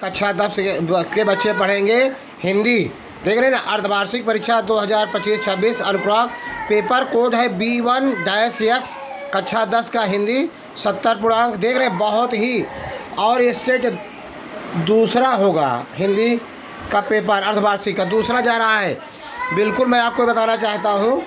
कक्षा 10 के बच्चे पढ़ेंगे हिंदी। देख रहे हैं ना, अर्धवार्षिक परीक्षा 2025-26 अनुपूरक पेपर कोड है B1-X कक्षा 10 का हिंदी 70 पूर्णांक। देख रहे हैं बहुत ही, और ये सेट दूसरा होगा हिंदी का पेपर अर्धवार्षिक का दूसरा जा रहा है। बिल्कुल मैं आपको बताना चाहता हूँ,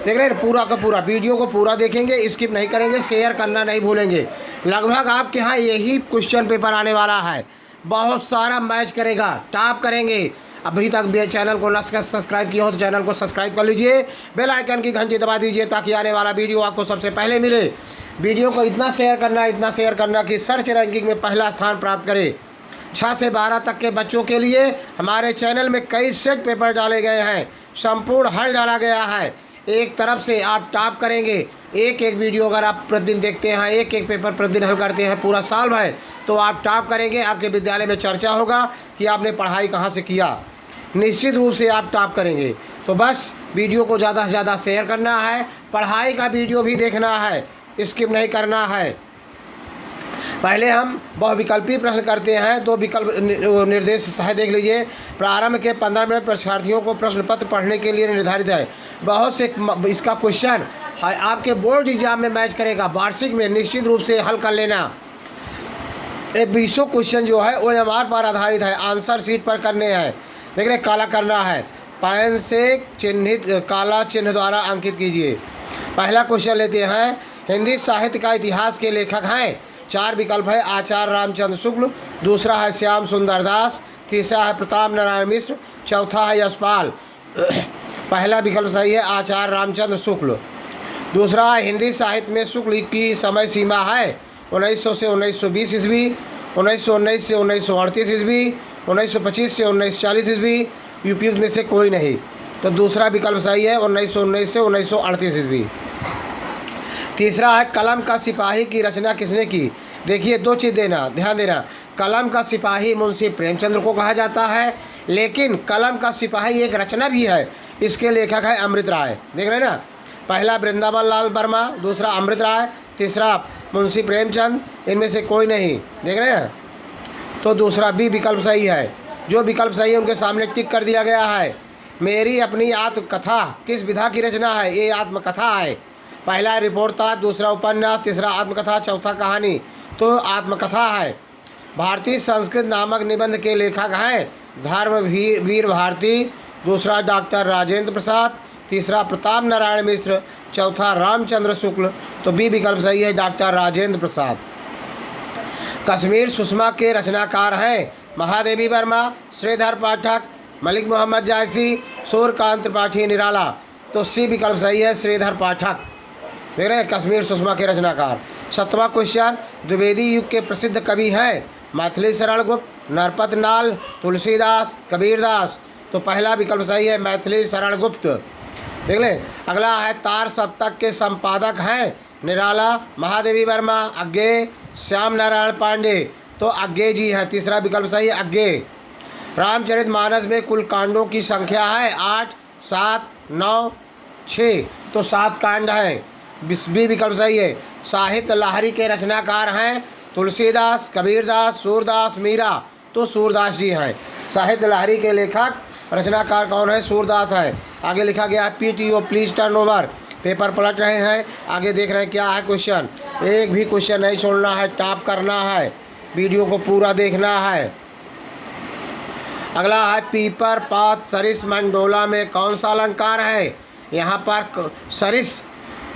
देख रहे हैं पूरा का पूरा वीडियो को पूरा देखेंगे, स्किप नहीं करेंगे, शेयर करना नहीं भूलेंगे। लगभग आपके यहाँ यही क्वेश्चन पेपर आने वाला है, बहुत सारा मैच करेगा, टॉप करेंगे। अभी तक भी चैनल को सब्सक्राइब किया हो तो चैनल को सब्सक्राइब कर लीजिए, बेल आइकन की घंटी दबा दीजिए ताकि आने वाला वीडियो आपको सबसे पहले मिले। वीडियो को इतना शेयर करना कि सर्च रैंकिंग में पहला स्थान प्राप्त करे। 6 से 12 तक के बच्चों के लिए हमारे चैनल में कई सेट पेपर डाले गए हैं, संपूर्ण हल डाला गया है। एक तरफ से आप टॉप करेंगे, एक वीडियो अगर आप प्रतिदिन देखते हैं, एक पेपर प्रतिदिन हल करते हैं पूरा साल भर, तो आप टॉप करेंगे। आपके विद्यालय में चर्चा होगा कि आपने पढ़ाई कहाँ से किया, निश्चित रूप से आप टॉप करेंगे। तो बस वीडियो को ज़्यादा से ज़्यादा शेयर करना है, पढ़ाई का वीडियो भी देखना है, स्किप नहीं करना है। पहले हम बहुविकल्पी प्रश्न करते हैं, 2 विकल्प निर्देश सहाय देख लीजिए। प्रारंभ के 15 मिनट परीक्षार्थियों को प्रश्न पत्र पढ़ने के लिए निर्धारित है। बहुत से इसका क्वेश्चन आपके बोर्ड एग्जाम में मैच करेगा, वार्षिक में निश्चित रूप से हल कर लेना। 20 क्वेश्चन जो है वो OMR पर आधारित है, आंसर शीट पर करने हैं। देख रहे काला करना है, पेन से चिन्हित काला चिन्ह द्वारा अंकित कीजिए। पहला क्वेश्चन लेते हैं, हिंदी साहित्य का इतिहास के लेखक हैं। 4 विकल्प है, आचार्य रामचंद्र शुक्ल, दूसरा है श्याम सुंदर दास, तीसरा है प्रताप नारायण मिश्र, चौथा है यशपाल। पहला विकल्प सही है, आचार्य रामचंद्र शुक्ल। दूसरा है, हिंदी साहित्य में शुक्ल की समय सीमा है 1900 से 1920 ईस्वी, 1919 से 1938 ईस्वी, 1925 से 1940 ईस्वी, उपयुक्त में से कोई नहीं। तो दूसरा विकल्प सही है, 1919 से 1938 ईस्वी। तीसरा है, कलम का सिपाही की रचना किसने की। देखिए 2 चीज़ ध्यान देना। कलम का सिपाही मुंशी प्रेमचंद्र को कहा जाता है, लेकिन कलम का सिपाही एक रचना भी है, इसके लेखक है अमृत राय। देख रहे हैं ना, पहला वृंदावन लाल वर्मा, दूसरा अमृत राय, तीसरा मुंशी प्रेमचंद, इनमें से कोई नहीं। देख रहे हैं, तो दूसरा भी विकल्प सही है। जो विकल्प सही है उनके सामने टिक कर दिया गया है। मेरी अपनी आत्मकथा किस विधा की रचना है, ये आत्मकथा है। पहला रिपोर्ट था, दूसरा उपन्यास, तीसरा आत्मकथा, चौथा कहानी, तो आत्मकथा है। भारतीय संस्कृत नामक निबंध के लेखक हैं धर्मवीर भारती, दूसरा डॉक्टर राजेंद्र प्रसाद, तीसरा प्रताप नारायण मिश्र, चौथा रामचंद्र शुक्ल, तो बी विकल्प सही है, डॉक्टर राजेंद्र प्रसाद। कश्मीर सुषमा के रचनाकार हैं महादेवी वर्मा, श्रीधर पाठक, मलिक मोहम्मद जायसी, सूर्यकांत त्रिपाठी निराला, तो सी विकल्प सही है, श्रीधर पाठक। देख रहे हैं, कश्मीर सुषमा के रचनाकार। 7वां क्वेश्चन, द्विवेदी युग के प्रसिद्ध कवि हैं मैथिली शरण गुप्त, नरपत नाल, तुलसीदास, कबीरदास, तो पहला विकल्प सही है, मैथिली शरण गुप्त। देख लें, अगला है, तार सप्तक के संपादक हैं निराला, महादेवी वर्मा, अज्ञे, श्याम नारायण पांडे, तो अज्ञे जी है, तीसरा विकल्प सही है, अज्ञे। रामचरितमानस में कुल कांडों की संख्या है 8, 7, 9, 6, तो 7 कांड हैं, बी विकल्प सही है। साहित्य लहरी के रचनाकार हैं तुलसीदास, कबीरदास, सूरदास, मीरा, तो सूरदास जी हैं। साहित्य लहरी के लेखक रचनाकार कौन है, सूरदास है। आगे लिखा गया है, PTO please turn over. Paper पलट रहे हैं, आगे देख रहे हैं क्या है क्वेश्चन। एक भी क्वेश्चन नहीं छोड़ना है, टॉप करना है, वीडियो को पूरा देखना है। अगला है, पीपर पात सरिस मंडोला में कौन सा अलंकार है। यहाँ पर सरिस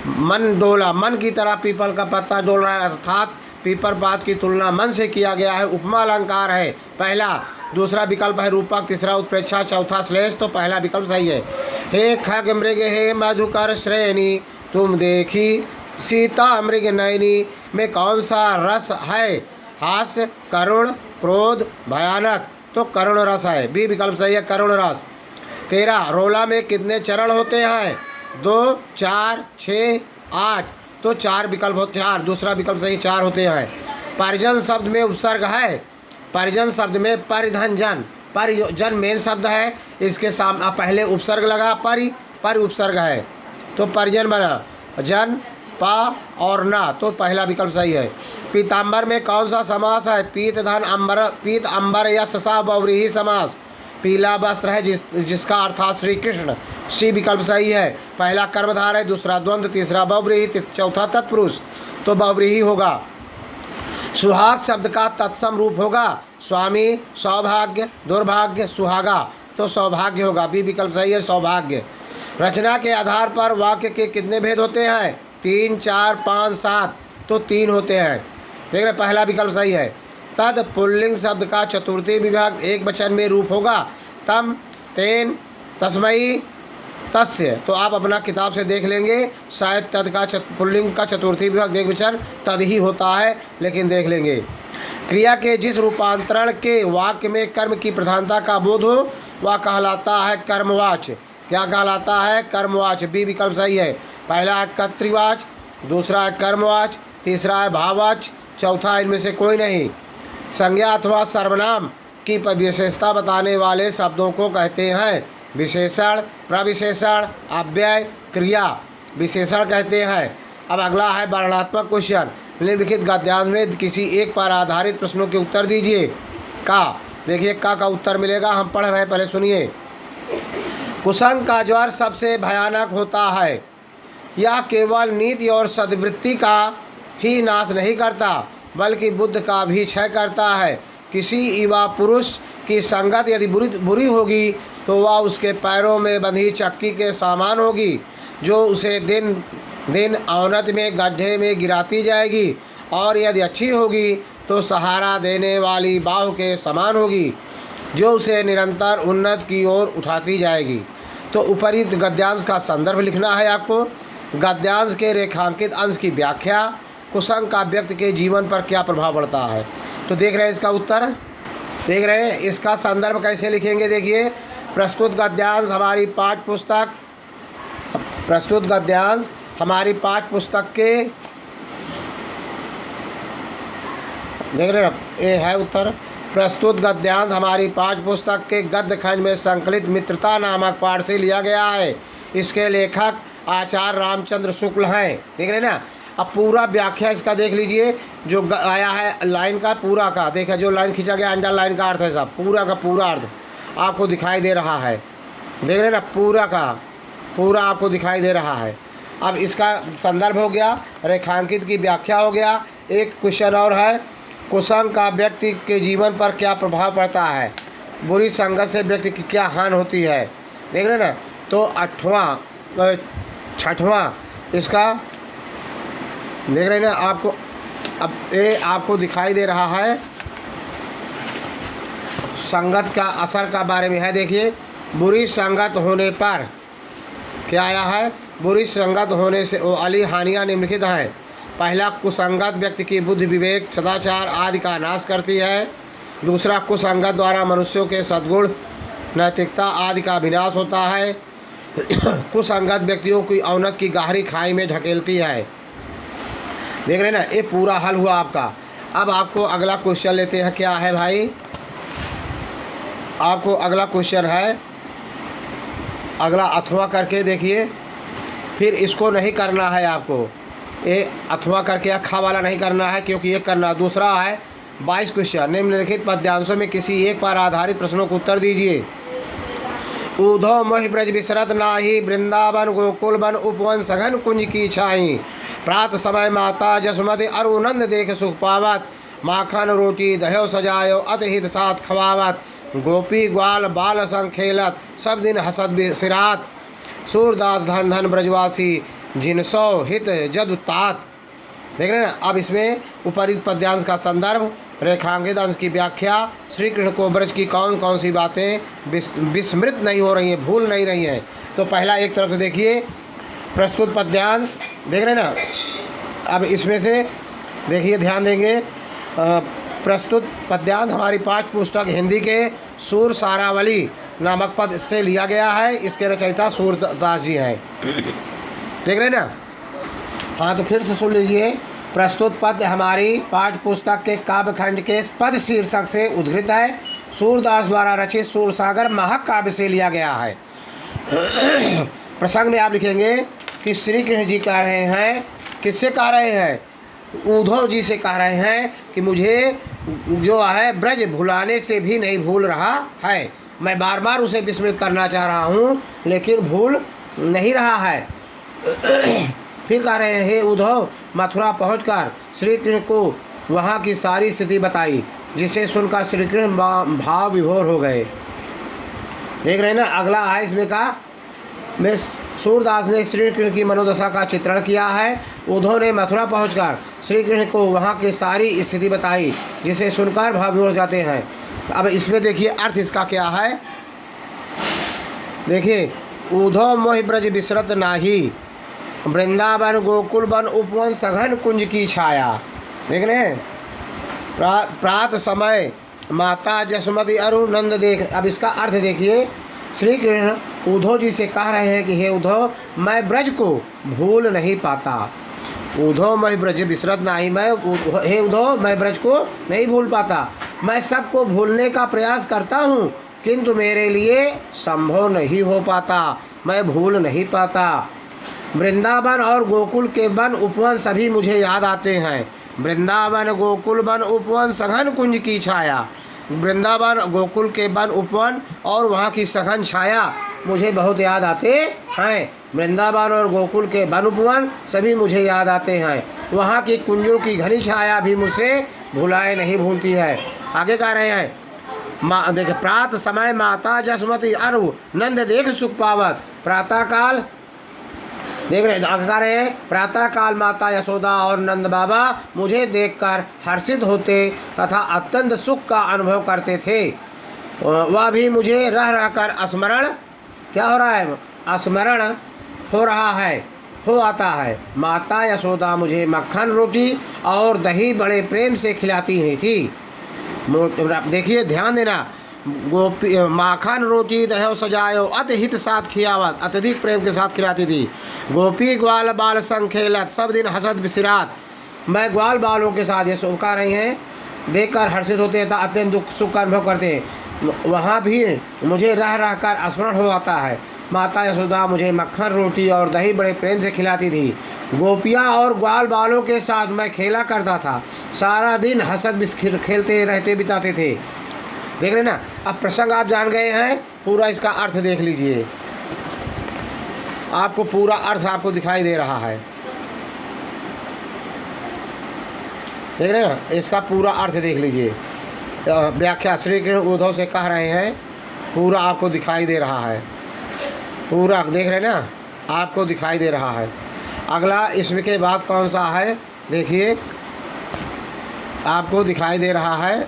मन डोला, मन की तरह पीपल का पत्ता डोल रहा है, अर्थात पीपर पात की तुलना मन से किया गया है, उपमा अलंकार है पहला। दूसरा विकल्प है रूपक, तीसरा उत्प्रेक्षा, चौथा श्लेष, तो पहला विकल्प सही है। हे खग मृग हे मधुकर श्रेणी, तुम देखी सीता मृग नयनी में कौन सा रस है, हास्य, करुण, क्रोध, भयानक, तो करुण रस है, बी विकल्प सही है, करुण रस। 13, रोला में कितने चरण होते हैं, 2, 4, 6, 8, तो 4 विकल्प होते हैं, 4, दूसरा विकल्प सही 4 होते हैं। परिजन शब्द में उपसर्ग है, परिजन शब्द में परिधन जन, परिजन मेन शब्द है, इसके सामने पहले उपसर्ग लगा, पर उपसर्ग है, तो परिजन बना, जन, पा और ना, तो पहला विकल्प सही है। पीताम्बर में कौन सा समास है? पीत धन अंबर, पीत अंबर यश सा बहुव्रीहि समास। पीला वस्त्र है जिसका अर्थात श्री कृष्ण। सी विकल्प सही है। पहला कर्मधार है, दूसरा द्वंद्व, तीसरा बहुव्रीहि, चौथा तत्पुरुष, तो बहुव्रीहि होगा। सुहाग शब्द का तत्सम रूप होगा स्वामी, सौभाग्य, दुर्भाग्य, सुहागा, तो सौभाग्य होगा। बी विकल्प सही है, सौभाग्य। रचना के आधार पर वाक्य के कितने भेद होते हैं? 3, 4, 5, 7, तो 3 होते हैं। देख रहे, पहला विकल्प सही है। तद पुल्लिंग शब्द का चतुर्थी विभाग एक वचन में रूप होगा तम, तेन, तस्मई, तस्य, तो आप अपना किताब से देख लेंगे, शायद तद का पुल्लिंग का चतुर्थी विभाग एक वचन तद ही होता है, लेकिन देख लेंगे। क्रिया के जिस रूपांतरण के वाक्य में कर्म की प्रधानता का बोध हो वह कहलाता है कर्मवाच। क्या कहलाता है? कर्मवाच। बी विकल्प सही है। पहला है कर्तृवाच, दूसरा है कर्मवाच, तीसरा है भाववाच, चौथा इनमें से कोई नहीं। संज्ञा अथवा सर्वनाम की विशेषता बताने वाले शब्दों को कहते हैं विशेषण, प्रविशेषण, अव्यय, क्रिया विशेषण कहते हैं। अब अगला है वर्णनात्मक क्वेश्चन। निम्नलिखित गद्यांश में किसी एक पर आधारित प्रश्नों के उत्तर दीजिए। का, देखिए का उत्तर मिलेगा, हम पढ़ रहे हैं, पहले सुनिए। कुसंग का ज्वर सबसे भयानक होता है। यह केवल नीति और सद्वृत्ति का ही नाश नहीं करता बल्कि बुद्ध का भी क्षय करता है। किसी युवा पुरुष की संगत यदि बुरी होगी तो वह उसके पैरों में बंधी चक्की के समान होगी जो उसे दिन दिन अवनति में गड्ढे में गिराती जाएगी, और यदि अच्छी होगी तो सहारा देने वाली बाह के समान होगी जो उसे निरंतर उन्नत की ओर उठाती जाएगी। तो उपरिक्त गद्यांश का संदर्भ लिखना है आपको। गद्यांश के रेखांकित अंश की व्याख्या, कुसंग का व्यक्ति के जीवन पर क्या प्रभाव पड़ता है। तो देख रहे हैं इसका उत्तर, देख रहे हैं इसका संदर्भ कैसे लिखेंगे। देखिए, प्रस्तुत गद्यांश हमारी पाठ्य पुस्तक के, देख रहे हैं, ये है उत्तर। प्रस्तुत गद्यांश हमारी पाठ्य पुस्तक के गद्य खंड में संकलित मित्रता नामक पाठ से लिया गया है। इसके लेखक आचार्य रामचंद्र शुक्ल हैं। देख रहे हैं ना। अब पूरा व्याख्या इसका देख लीजिए, जो आया है लाइन का पूरा का, देखा जो लाइन खींचा गया अंडर लाइन का अर्थ है साहब, पूरा का पूरा अर्थ आपको दिखाई दे रहा है। देख रहे हैं ना, पूरा का पूरा आपको दिखाई दे रहा है। अब इसका संदर्भ हो गया, रेखांकित की व्याख्या हो गया। एक क्वेश्चन और है, कुसंग का व्यक्ति के जीवन पर क्या प्रभाव पड़ता है, बुरी संगत से व्यक्ति की क्या हानि होती है। देख रहे हैं ना। तो छठवां इसका देख रहे हैं ना आपको। अब ये आपको दिखाई दे रहा है संगत का असर का बारे में है। देखिए, बुरी संगत होने पर क्या आया है, बुरी संगत होने से वाली हानियाँ निम्नलिखित हैं। पहला, कुसंगत व्यक्ति की बुद्धि, विवेक, सदाचार आदि का नाश करती है। दूसरा, कुसंगत द्वारा मनुष्यों के सद्गुण, नैतिकता आदि का विनाश होता है। कुसंगत व्यक्तियों की अवनत की गहरी खाई में ढकेलती है। देख रहे हैं ना, ये पूरा हल हुआ आपका। अब आपको अगला क्वेश्चन लेते हैं। क्या है भाई, आपको अगला क्वेश्चन है, अगला अथवा करके देखिए। फिर इसको नहीं करना है आपको, ये अथवा करके अखा वाला नहीं करना है, क्योंकि ये करना। दूसरा है 22 क्वेश्चन। निम्नलिखित पद्यांशों में किसी एक पर आधारित प्रश्नों को उत्तर दीजिए। ऊधो मोहि ब्रज विसरत नाही, वृंदावन गोकुल वन उपवन सघन कुंज की छाई। प्रात समय माता जसुमति अरुनंद देख सुख पावत, माखन रोटी दह्यो सजायो अति हित साथ खवावत। गोपी ग्वाल बाल संग खेलत, सब दिन हसत सिरात। सूरदास धन धन ब्रजवासी, जिनसो हित जदु तात। देख रहे हैं ना। अब इसमें उपरिक्त पद्यांश का संदर्भ, रेखांकित अंश की व्याख्या, श्री कृष्ण को ब्रज की कौन कौन सी बातें विस्मृत नहीं हो रही हैं, भूल नहीं रही हैं। तो पहला एक तरफ से देखिए प्रस्तुत पद्यांश, देख रहे हैं ना। अब इसमें से देखिए, ध्यान देंगे, प्रस्तुत पद्यांश हमारी पाठ्य पुस्तक हिंदी के सूर सारावली नामक पद से लिया गया है। इसके रचयिता सूरदास जी हैं। देख रहे हैं ना। हाँ, तो फिर से सुन लीजिए। प्रस्तुत पद हमारी पाठ्य पुस्तक के काव्य खंड के पद शीर्षक से उद्धृत है। सूरदास द्वारा रचित सूरसागर महाकाव्य से लिया गया है। प्रसंग में आप लिखेंगे कि श्री कृष्ण जी कह रहे हैं, किससे कह रहे हैं, उद्धव जी से कह रहे हैं कि मुझे जो है ब्रज भुलाने से भी नहीं भूल रहा है, मैं बार बार उसे विस्मृत करना चाह रहा हूँ लेकिन भूल नहीं रहा है। फिर कह रहे हैं, हे उद्धव, मथुरा पहुंचकर श्री कृष्ण को वहाँ की सारी स्थिति बताई, जिसे सुनकर श्री कृष्ण भाव विभोर हो गए। देख रहे हैं ना, अगला है इसमें का में सूरदास ने श्री कृष्ण की मनोदशा का चित्रण किया है। उद्धव ने मथुरा पहुंचकर श्री कृष्ण को वहाँ की सारी स्थिति बताई, जिसे सुनकर भाव विभोर हो जाते हैं। अब इसमें देखिए अर्थ इसका क्या है। देखिए, उद्धव मोहि ब्रज बिसरत नाही, वृंदावन गोकुल वन उपवन सघन कुंज की छाया। देख रहे हैं, प्रात समय माता जसमती अरु नंद देख। अब इसका अर्थ देखिए, श्री कृष्ण उद्धव जी से कह रहे हैं कि हे उद्धव, मैं ब्रज को भूल नहीं पाता। उद्धव मैं ब्रज बिसरत नहीं, हे उद्धव, मैं ब्रज को नहीं भूल पाता। मैं सबको भूलने का प्रयास करता हूँ, किंतु मेरे लिए संभव नहीं हो पाता, मैं भूल नहीं पाता। वृंदावन और गोकुल के वन उपवन सभी मुझे याद आते हैं। वृंदावन गोकुल वन उपवन सघन कुंज की छाया। वृंदावन गोकुल के वन उपवन और वहाँ की सघन छाया मुझे बहुत याद आते हैं। वृंदावन और गोकुल के वन उपवन सभी मुझे याद आते हैं। वहाँ की कुंजों की घनी छाया भी मुझसे भुलाए नहीं भूलती है। आगे कह रहे हैं, देखे, प्रात समय माता जसमती अरु नंद देख सुख पावत। प्रातः काल, देख रहे हैं, प्रातः काल माता यशोदा और नंद बाबा मुझे देखकर हर्षित होते तथा अत्यंत सुख का अनुभव करते थे। वह भी मुझे रह रहकर स्मरण क्या हो रहा है, स्मरण हो रहा है, हो आता है। माता यशोदा मुझे मक्खन रोटी और दही बड़े प्रेम से खिलाती ही थी। देखिए, ध्यान देना, गोपी माखन रोटी दहो सजायो अति हित साथ खियावत, अत्यधिक प्रेम के साथ खिलाती थी। गोपी ग्वाल बाल संग खेलत, सब दिन हसत बिसिरात। मैं ग्वाल बालों के साथ, ये सुनका रही हैं, देखकर हर्षित होते हैं, अत्यंत दुख सुख का अनुभव करते हैं। वहाँ भी मुझे रह रह कर स्मरण हो आता है। माता यशोदा मुझे मक्खन रोटी और दही बड़े प्रेम से खिलाती थी। गोपियाँ और ग्वाल बालों के साथ मैं खेला करता था, सारा दिन हंसत खेलते रहते बिताते थे। देख रहे ना, अब प्रसंग आप जान गए हैं, पूरा इसका अर्थ देख लीजिए, आपको पूरा अर्थ आपको दिखाई दे रहा है। देख रहे ना, इसका पूरा अर्थ देख लीजिए। व्याख्या श्री कृष्ण उद्धव से कह रहे हैं, पूरा आपको दिखाई दे रहा है, पूरा देख रहे ना, आपको दिखाई दे रहा है। अगला इसमें के बाद कौन सा है, देखिए, आपको दिखाई दे रहा है।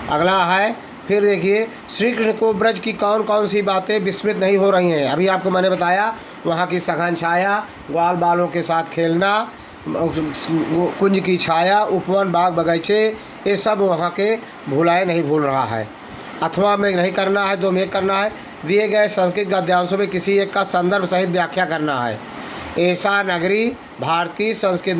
अगला है, फिर देखिए, श्री कृष्ण को ब्रज की कौन कौन सी बातें विस्मृत नहीं हो रही हैं। अभी आपको मैंने बताया, वहाँ की सघन छाया, ग्वाल बालों के साथ खेलना, कुंज की छाया, उपवन बाग बगीचे, ये सब वहाँ के भुलाए नहीं भूल रहा है। अथवा में नहीं करना है, दो में करना है। दिए गए संस्कृत गद्यांशों में किसी एक का संदर्भ सहित व्याख्या करना है। ऐसा नगरी भारतीय संस्कृत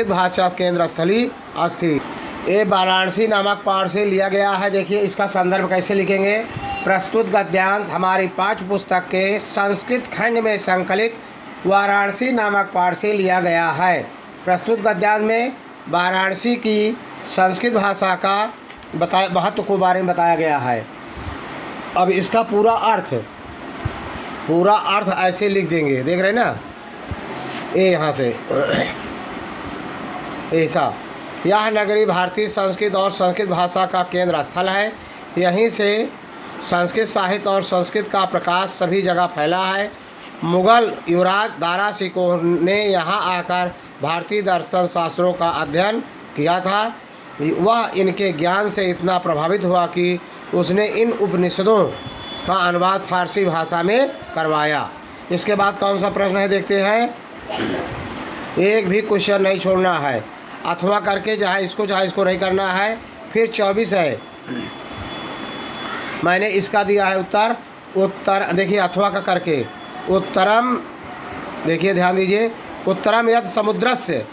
भाषा केंद्र स्थली अस्थित। ये वाराणसी नामक पाठ से लिया गया है। देखिए, इसका संदर्भ कैसे लिखेंगे। प्रस्तुत गद्यांश हमारी पाठ्य पुस्तक के संस्कृत खंड में संकलित वाराणसी नामक पाठ से लिया गया है। प्रस्तुत गद्यांश में वाराणसी की संस्कृत भाषा का महत्व को बारे में बताया गया है। अब इसका पूरा अर्थ ऐसे लिख देंगे, देख रहे हैं ना, ये यहाँ से ऐसा। यह नगरी भारतीय संस्कृत और संस्कृत भाषा का केंद्र स्थल है। यहीं से संस्कृत साहित्य और संस्कृत का प्रकाश सभी जगह फैला है। मुगल युवराज दारा शिकोह ने यहाँ आकर भारतीय दर्शन शास्त्रों का अध्ययन किया था। वह इनके ज्ञान से इतना प्रभावित हुआ कि उसने इन उपनिषदों का अनुवाद फारसी भाषा में करवाया। इसके बाद कौन सा प्रश्न है, देखते हैं। एक भी क्वेश्चन नहीं छोड़ना है, अथवा करके चाहे इसको नहीं करना है। फिर 24 है, मैंने इसका दिया है उत्तर देखिए, अथवा का करके उत्तरम, देखिए ध्यान दीजिए, उत्तरम यत् समुद्रस्य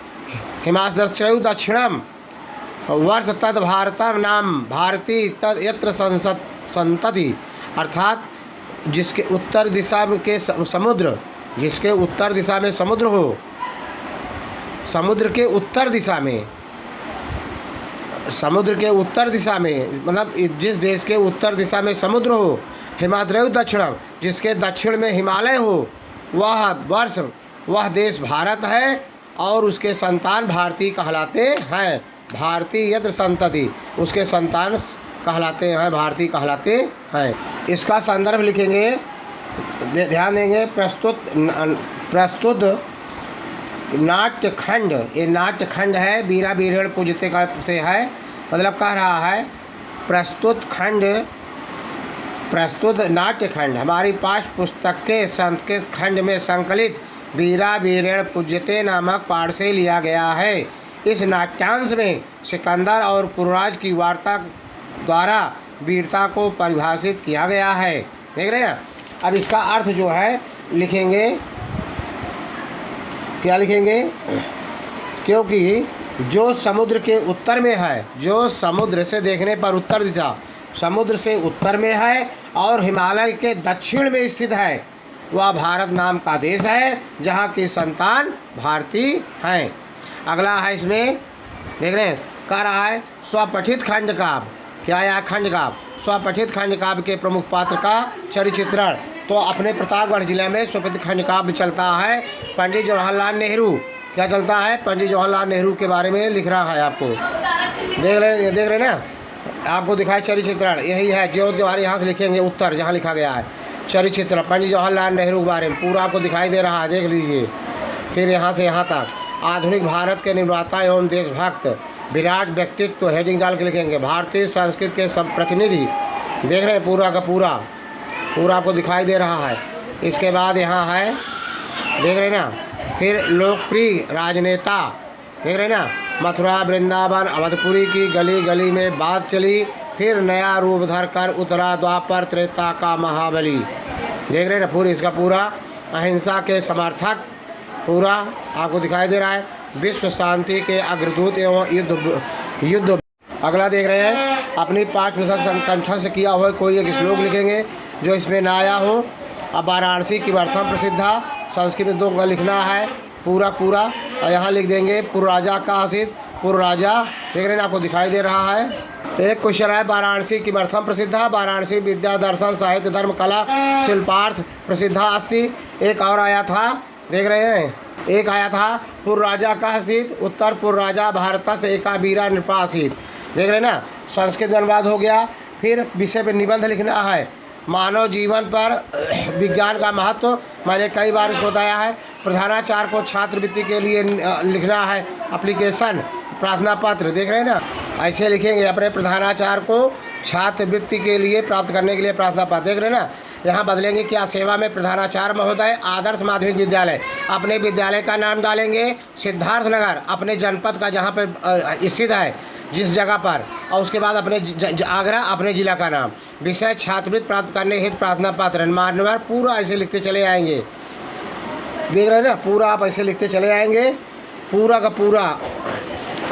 हिमाचल दक्षिणम वर्ष तद भारतम नाम भारती तद यत्र संतति, अर्थात जिसके उत्तर दिशा के समुद्र जिसके उत्तर दिशा में समुद्र हो, समुद्र के उत्तर दिशा में, समुद्र के उत्तर दिशा में मतलब जिस देश के उत्तर दिशा में समुद्र हो। हिमाद्रौ दक्षिणम, जिसके दक्षिण में हिमालय हो, वह देश भारत है और उसके संतान भारतीय कहलाते हैं। भारतीय यत्र संतति, उसके संतान कहलाते हैं, भारतीय कहलाते हैं। इसका संदर्भ लिखेंगे, ध्यान देंगे। प्रस्तुत नाट्यखंड, ये नाट्यखंड है, बीरा बीरेण पूजते का से है, मतलब कह रहा है प्रस्तुत नाट्यखंड हमारी पाठ्य पुस्तक के संस्कृत खंड में संकलित बीरा बीरेण पूज्यते नामक पाठ से लिया गया है। इस नाट्यांश में सिकंदर और पुरराज की वार्ता द्वारा वीरता को परिभाषित किया गया है। देख रहे हैं। अब इसका अर्थ जो है लिखेंगे, क्या लिखेंगे? क्योंकि जो समुद्र के उत्तर में है, जो समुद्र से देखने पर उत्तर दिशा समुद्र से उत्तर में है और हिमालय के दक्षिण में स्थित है, वह भारत नाम का देश है जहाँ की संतान भारतीय हैं। अगला है इसमें, देख रहे हैं, कह रहा है स्वपठित खंड काव्य। क्या है खंड काव्य? स्वपठित खंड काव्य के प्रमुख पात्र का चरित्रण। तो अपने प्रतापगढ़ जिले में स्वपठित खंड काव्य चलता है। पंडित जवाहरलाल नेहरू, क्या चलता है? पंडित जवाहरलाल नेहरू के बारे में लिख रहा है आपको। देख रहे ना, आपको दिखाए चरित्रण, यही है जो हमारे यहाँ से लिखेंगे उत्तर जहाँ लिखा गया है चरित्र पंडित जवाहरलाल नेहरू के बारे में पूरा आपको दिखाई दे रहा है, देख लीजिए। फिर यहाँ से यहाँ तक आधुनिक भारत के निर्माता एवं देशभक्त विराट व्यक्तित्व हेडिंग डाल के लिखेंगे। भारतीय संस्कृति के सब प्रतिनिधि, देख रहे हैं, पूरा का पूरा आपको दिखाई दे रहा है। इसके बाद यहाँ है, देख रहे ना, फिर लोकप्रिय राजनेता, देख रहे ना, मथुरा वृंदावन अवधपुरी की गली गली में बात चली, फिर नया रूप धर कर उतरा द्वापर त्रेता का महाबली। देख रहे ना, पूरी इसका पूरा अहिंसा के समर्थक पूरा आपको दिखाई दे रहा है। विश्व शांति के अग्रदूत एवं युद्ध। अगला देख रहे हैं, अपनी पाठ्य पुस्तक कंठस्थ किया हुआ कोई एक श्लोक लिखेंगे जो इसमें ना आया हो। अब वाराणसी की प्रथम प्रसिद्धा, संस्कृत में 2 का लिखना है पूरा और यहाँ लिख देंगे पुरराजा का आसित, पुरराजा, देख रहे हैं, आपको दिखाई दे रहा है। एक क्वेश्चन है, वाराणसी की प्रथम प्रसिद्धा, वाराणसी विद्या दर्शन साहित्य धर्म कला शिल्पार्थ प्रसिद्धा अस्ति। एक और आया था, देख रहे हैं, एक आया था पुरराजा का आसित, उत्तर पुरराजा भारत से एका बीरा नृपासित। देख रहे हैं ना, संस्कृत में अनुवाद हो गया। फिर विषय पर निबंध लिखना है, मानव जीवन पर विज्ञान का महत्व, मैंने कई बार इसको बताया है। प्रधानाचार्य को छात्रवृत्ति के लिए लिखना है एप्लीकेशन, प्रार्थना पत्र, देख रहे हैं ना, ऐसे लिखेंगे। अपने प्रधानाचार्य को छात्रवृत्ति के लिए प्राप्त करने के लिए प्रार्थना पत्र, देख रहे हैं ना। यहाँ बदलेंगे क्या? सेवा में प्रधानाचार्य महोदय, आदर्श माध्यमिक विद्यालय, अपने विद्यालय का नाम डालेंगे सिद्धार्थ नगर, अपने जनपद का जहाँ पर स्थित है जिस जगह पर, और उसके बाद अपने आगरा, अपने जिला का नाम। विषय छात्रवृत्ति प्राप्त करने हेतु प्रार्थना पत्र, मान्यवर, पूरा ऐसे लिखते चले आएंगे। देख रहे हैं ना, पूरा आप ऐसे लिखते चले आएंगे, पूरा का पूरा।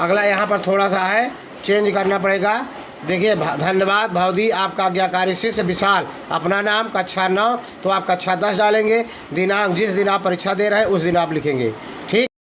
अगला यहाँ पर थोड़ा सा है, चेंज करना पड़ेगा। देखिए, धन्यवाद भावदी, आपका आज्ञाकारी शिष्य विशाल, अपना नाम कक्षा 9, तो आप कक्षा 10 डालेंगे। दिनांक जिस दिन आप परीक्षा दे रहे हैं उस दिन आप लिखेंगे। ठीक।